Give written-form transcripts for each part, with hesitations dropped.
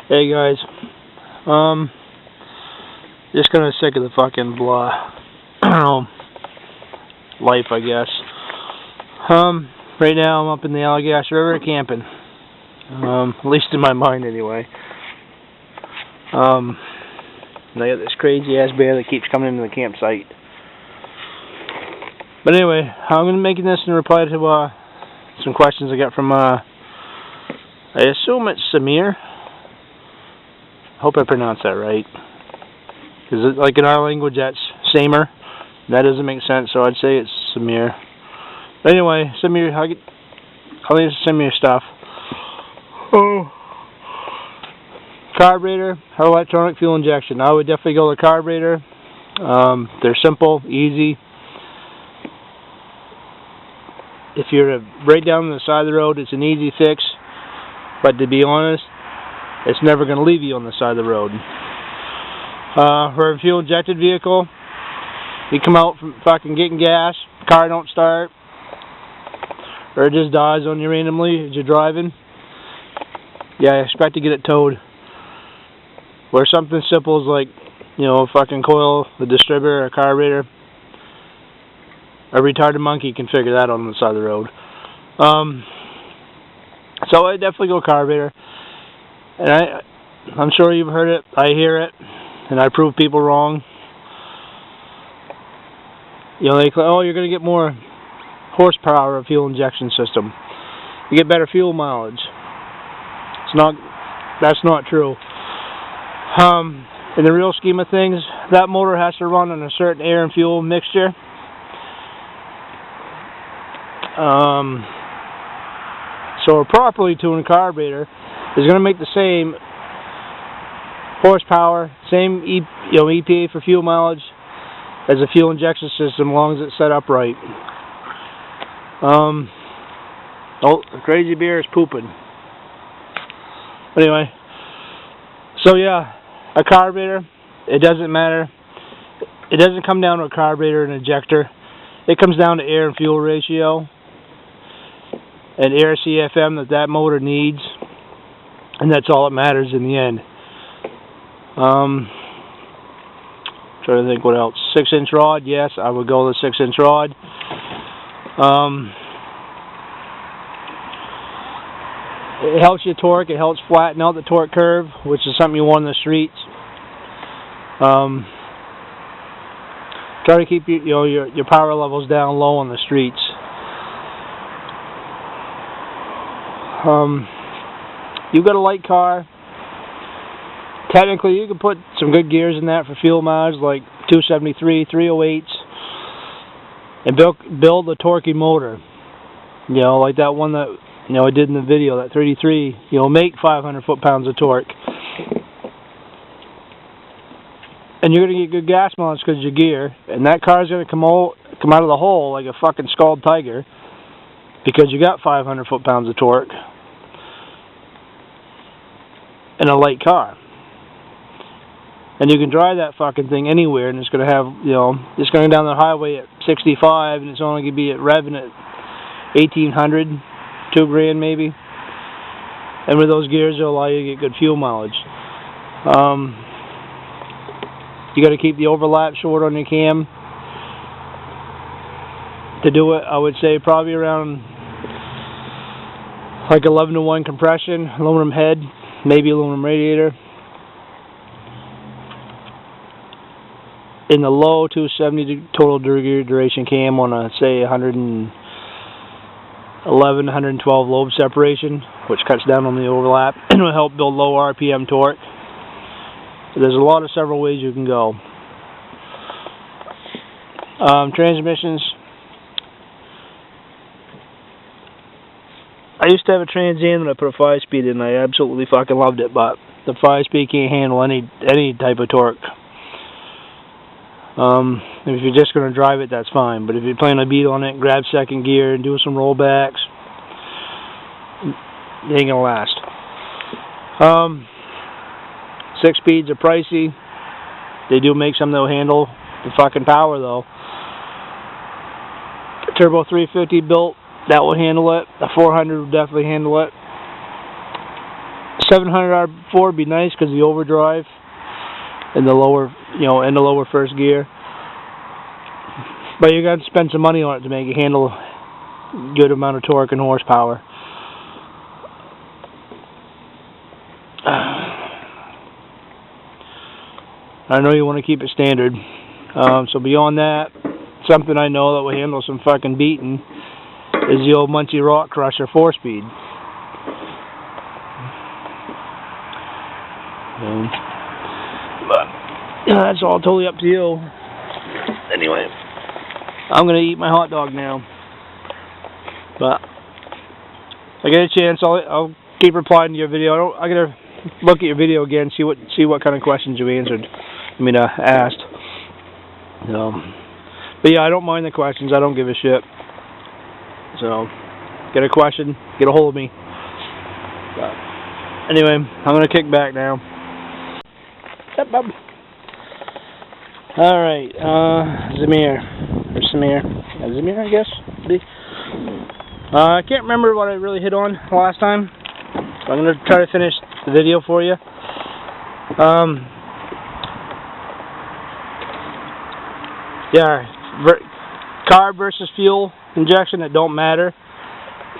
Hey guys, just kinda sick of the fucking blah, I don't know, life I guess. Right now I'm up in the Allegash River camping, at least in my mind anyway. And I got this crazy ass bear that keeps coming into the campsite. But anyway, I'm gonna make this in reply to some questions I got from I assume it's Samir. Hope I pronounced that right. Because like in our language that's Samir. That doesn't make sense, so I'd say it's Samir. But anyway, Samir, I'll need to send me your stuff. Oh. Carburetor or electronic fuel injection. I would definitely go with carburetor. They're simple, easy. If you're right down on the side of the road, it's an easy fix. But to be honest, it's never going to leave you on the side of the road. For a fuel injected vehicle, you come out from fucking getting gas, car don't start, or it just dies on you randomly as you're driving. Yeah, I expect to get it towed. Where something simple is like, you know, a fucking coil, a distributor, a carburetor, a retarded monkey can figure that out on the side of the road. So I definitely go carburetor. And I'm sure you've heard it, I hear it, and I prove people wrong. You know, they claim, oh, you're going to get more horsepower of fuel injection system. You get better fuel mileage. That's not true. In the real scheme of things, that motor has to run on a certain air and fuel mixture. So a properly tuned carburetor is going to make the same horsepower, same EPA for fuel mileage as a fuel injection system, as long as it's set up right. Oh, the crazy bear is pooping. Anyway, so yeah, a carburetor, it doesn't matter. It doesn't come down to a carburetor and injector. It comes down to air and fuel ratio and air CFM that motor needs. And that's all that matters in the end. Trying to think what else. 6-inch rod, yes, I would go with a 6-inch rod. It helps you torque. It helps flatten out the torque curve, which is something you want in the streets. Try to keep your power levels down low on the streets. You've got a light car. Technically, you can put some good gears in that for fuel mileage, like 273, 308s, and build a torquey motor. You know, like that one that I did in the video, that 33. Make 500 foot-pounds of torque, and you're gonna get good gas mileage because of your gear, and that car's gonna come out of the hole like a fucking scalded tiger because you got 500 foot-pounds of torque in a light car. And you can drive that fucking thing anywhere, and it's going to have, it's going down the highway at 65, and it's only going to be at revving at 1,800, $2,000 maybe. And with those gears, it'll allow you to get good fuel mileage. You got to keep the overlap short on your cam. To do it, I would say probably around like 11-to-1 compression, aluminum head, maybe aluminum radiator. In the low 270 total duration cam on a, say, 111, 112 lobe separation, which cuts down on the overlap and will help build low RPM torque. There's several ways you can go. Transmissions. I used to have a Trans Am that I put a 5-speed in, and I absolutely fucking loved it, but the 5-speed can't handle any type of torque. If you're just going to drive it, that's fine. But if you're playing a beat on it, grab second gear and do some rollbacks, it ain't going to last. 6 speeds are pricey. They do make some that'll handle the fucking power, though. Turbo 350 built, that will handle it. The 400 will definitely handle it. 700 R4 would be nice because the overdrive in the lower, in the lower first gear. But you're going to spend some money on it to make it handle a good amount of torque and horsepower. I know you want to keep it standard. So beyond that, something I know that will handle some fucking beating is the old Muncie Rock Crusher 4-speed. But that's all totally up to you. Anyway, I'm gonna eat my hot dog now. But if I get a chance, I'll keep replying to your video. I gotta look at your video again, see what kind of questions you answered. Asked. But yeah, I don't mind the questions. I don't give a shit. So, get a question, get a hold of me. But anyway, I'm gonna kick back now. Alright, Samir, I guess. I can't remember what I really hit on last time, so I'm gonna try to finish the video for you. Carb versus fuel injection, it don't matter.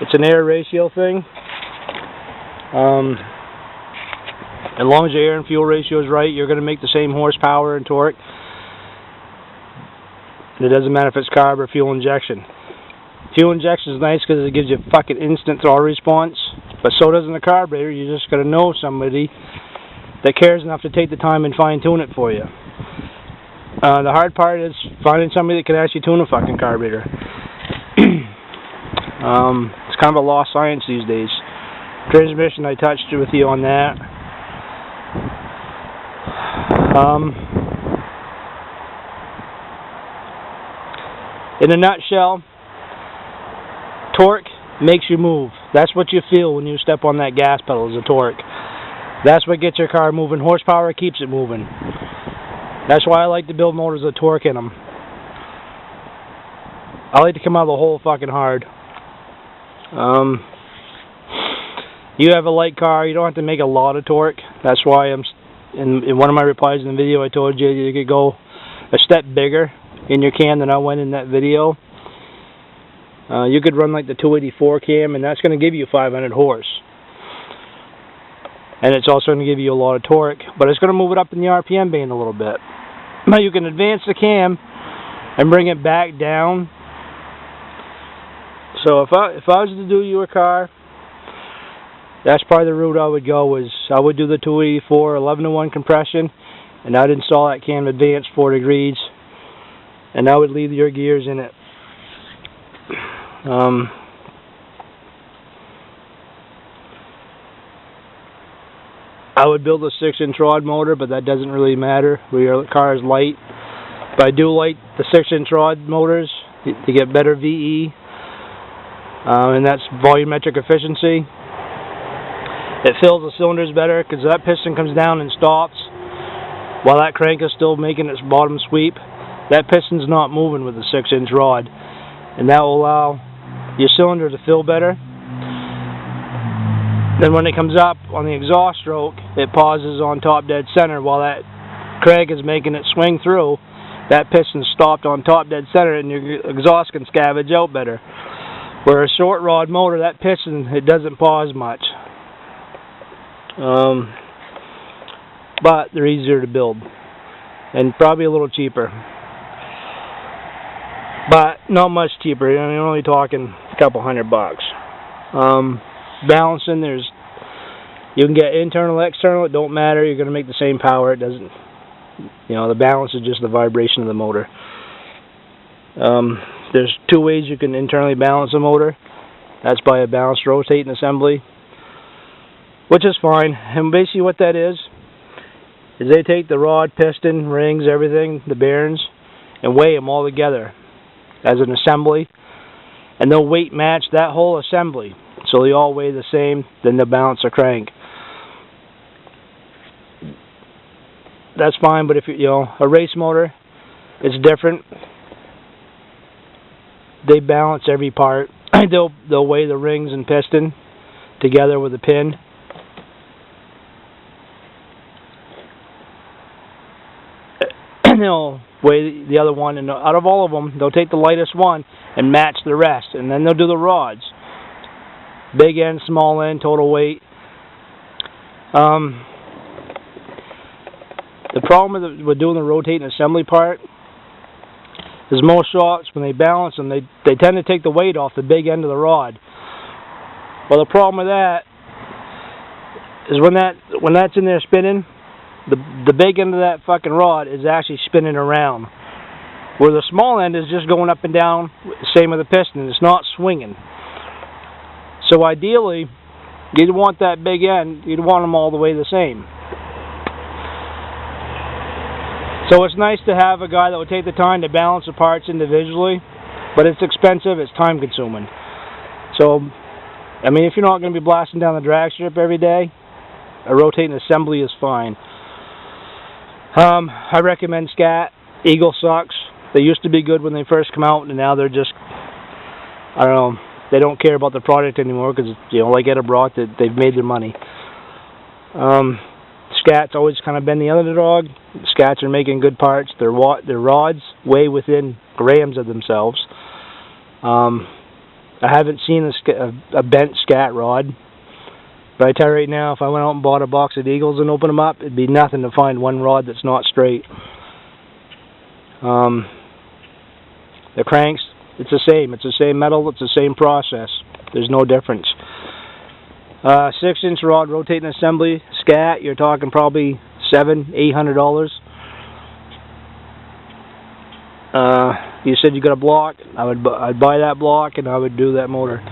It's an air ratio thing. As long as your air and fuel ratio is right, you're going to make the same horsepower and torque. It doesn't matter if it's carb or fuel injection. Fuel injection is nice because it gives you fucking instant throttle response, but so doesn't the carburetor. You just got to know somebody that cares enough to take the time and fine tune it for you. The hard part is finding somebody that can actually tune a fucking carburetor. It's kind of a lost science these days. Transmission, I touched with you on that. In a nutshell, torque makes you move. That's what you feel when you step on that gas pedal, is the torque. That's what gets your car moving. Horsepower keeps it moving. That's why I like to build motors with torque in them. I like to come out of the hole fucking hard. You have a light car, you don't have to make a lot of torque. That's why I'm in one of my replies in the video I told you you could go a step bigger in your cam than I went in that video. You could run like the 284 cam, and that's going to give you 500 horse. And it's also going to give you a lot of torque, but it's going to move it up in the RPM band a little bit. Now you can advance the cam and bring it back down. So if I was to do your car, that's probably the route I would go. Is I would do the 284 11-to-1 compression, and I'd install that cam advance 4 degrees, and I would leave your gears in it. I would build a 6-inch rod motor, but that doesn't really matter where your car is light. But I do like the 6-inch rod motors to get better VE, and that's volumetric efficiency. It fills the cylinders better because that piston comes down and stops while that crank is still making its bottom sweep. That piston's not moving with the 6-inch rod, and that will allow your cylinder to fill better. Then when it comes up on the exhaust stroke, it pauses on top dead center while that crank is making it swing through. That piston stopped on top dead center, and your exhaust can scavenge out better. Where a short rod motor, that piston, it doesn't pause much. But they're easier to build and probably a little cheaper, but not much cheaper. You're only talking a couple $100. Balancing, you can get internal, external, it don't matter. You're going to make the same power. It doesn't, the balance is just the vibration of the motor. There's 2 ways you can internally balance a motor. That's by a balanced rotating assembly, which is fine. And basically what that is they take the rod, piston, rings, everything, the bearings, and weigh them all together as an assembly, and they'll weight match that whole assembly, so they all weigh the same. Then they'll balance the crank. That's fine, but if a race motor, it's different. They balance every part. They'll weigh the rings and piston together with a pin. then he'll weigh the other one, and out of all of them, they'll take the lightest one and match the rest, and then they'll do the rods. Big end, small end, total weight. The problem with doing the rotating assembly part is most shops, when they balance them, they tend to take the weight off the big end of the rod. Well, the problem with that is when that's in there spinning, the big end of that fucking rod is actually spinning around, where the small end is just going up and down, same with the piston. It's not swinging. So ideally, you'd want that big end, you'd want them all the way the same. So it's nice to have a guy that would take the time to balance the parts individually, but it's expensive, it's time consuming. So, I mean, if you're not going to be blasting down the drag strip every day, a rotating assembly is fine. I recommend Scat. Eagle sucks. They used to be good when they first come out, and now they're just, I don't know, they don't care about the product anymore because, you know, like Etta brought, that they've made their money. Scat's always kind of been the underdog. Scats are making good parts. Their rods weigh within grams of themselves. I haven't seen a bent Scat rod. But I tell you right now, if I went out and bought a box of Eagles and opened them up, it'd be nothing to find one rod that's not straight. The cranks, it's the same. It's the same metal. It's the same process. There's no difference. 6-inch rod rotating assembly, Scat, you're talking probably $700–800. You said you got a block. I'd buy that block and I would do that motor.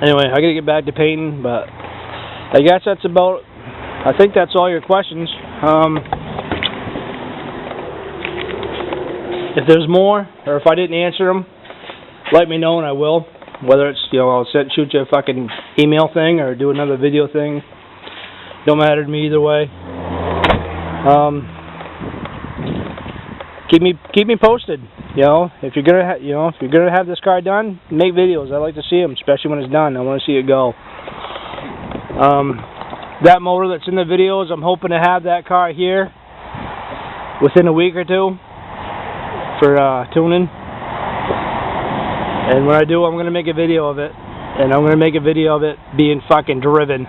Anyway, I gotta get back to painting, but I guess that's about. I think that's all your questions. If there's more, or if I didn't answer them, let me know and I will. Whether it's, you know, I'll shoot you a fucking email thing or do another video thing. Don't matter to me either way. Keep me posted. You know, if you're gonna have this car done, make videos. I like to see them, especially when it's done. I want to see it go. That motor that's in the videos, I'm hoping to have that car here within a week or two for tuning. And when I do, I'm going to make a video of it. And I'm going to make a video of it being fucking driven.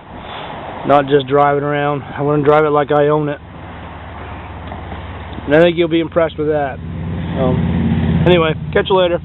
Not just driving around. I want to drive it like I own it. And I think you'll be impressed with that. Anyway, catch you later.